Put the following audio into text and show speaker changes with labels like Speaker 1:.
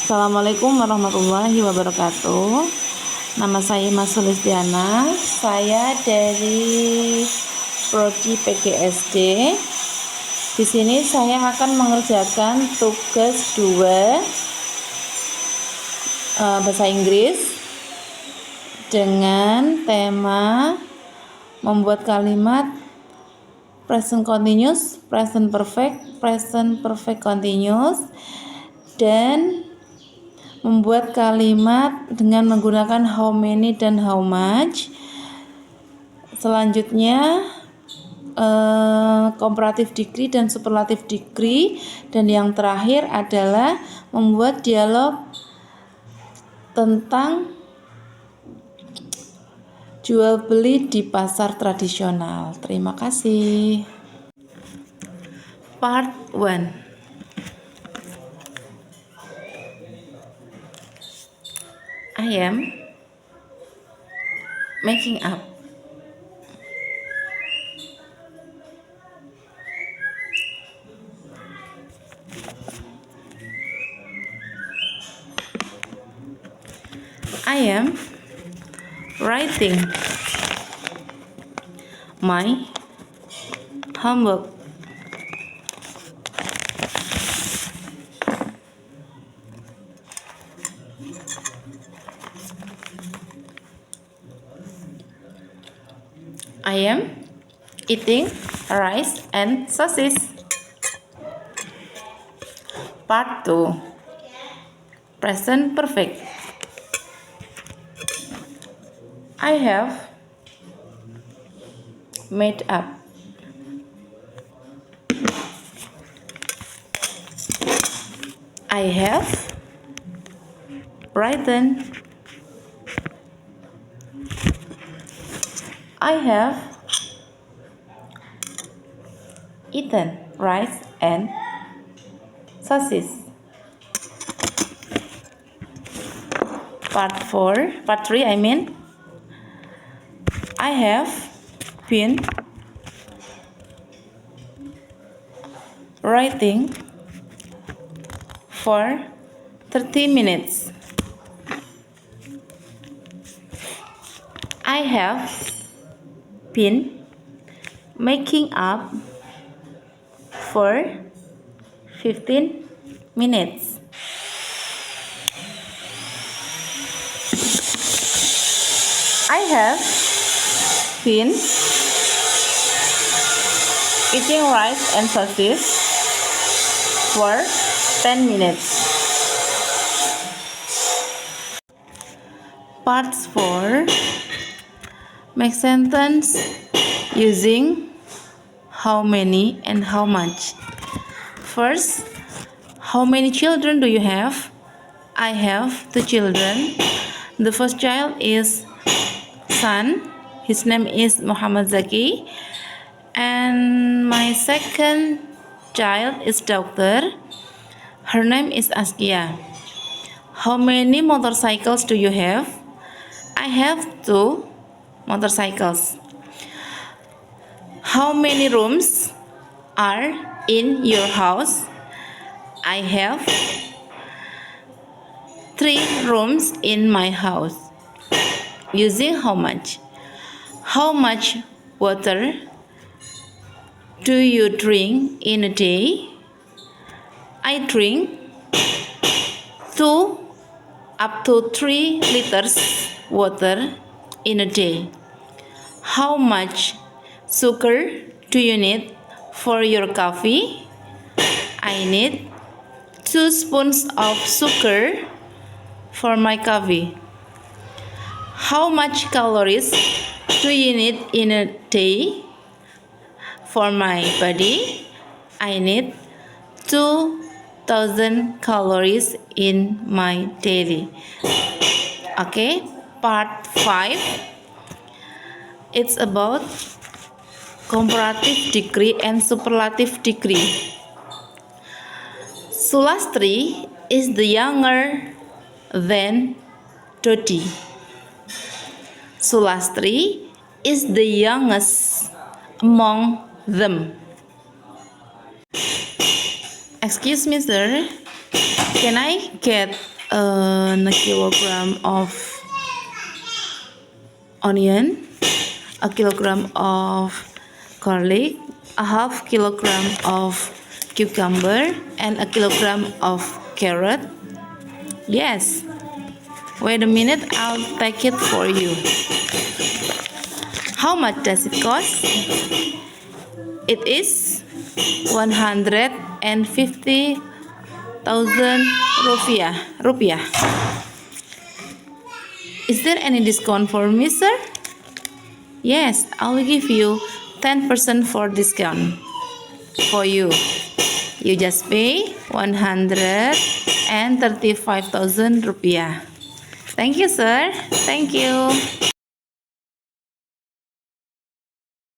Speaker 1: Assalamualaikum warahmatullahi wabarakatuh. Nama saya Mas Sulistiana. Saya dari Prodi PGSD. Di sini saya akan mengerjakan tugas 2 bahasa Inggris dengan tema membuat kalimat present continuous, present perfect continuous, dan membuat kalimat dengan menggunakan how many dan how much. Selanjutnya komparatif degree dan superlatif degree, dan yang terakhir adalah membuat dialog tentang jual beli di pasar tradisional. Terima kasih. Part 1. I am making up. I am writing my homework. I am eating rice and sausage. Part 2. Present perfect. I have made up. I have written. I have eaten rice and sausage. Part 3, I have been writing for 30 minutes. I have been making up for 15 minutes. I have been eating rice and sausage for 10 minutes. Part 4. Make sentence using how many and how much. First, how many children do you have? I have 2 children. The first child is son. His name is Muhammad Zaki. And my second child is daughter. Her name is Askia. How many motorcycles do you have? I have 2 motorcycles. How many rooms are in your house? I have 3 rooms in my house. Using how much? How much water do you drink in a day? I drink 2 up to 3 liters water in a day. How much sugar do you need for your coffee? I need 2 spoons of sugar for my coffee. How much calories do you need in a day for my body? I need 2,000 calories in my daily. Okay, part 5. It's about comparative degree and superlative degree. Sulastri is the younger than Dodi. Sulastri is the youngest among them. Excuse me, sir. Can I get a kilogram of onion, a kilogram of garlic, a half kilogram of cucumber, and a kilogram of carrot? Yes. Wait a minute, I'll pack it for you. How much does it cost? It is 150,000 rupiah. Is there any discount for me, sir? Yes, I'll give you 10% for discount for you. You just pay 135,000 rupiah. Thank you, sir. Thank you.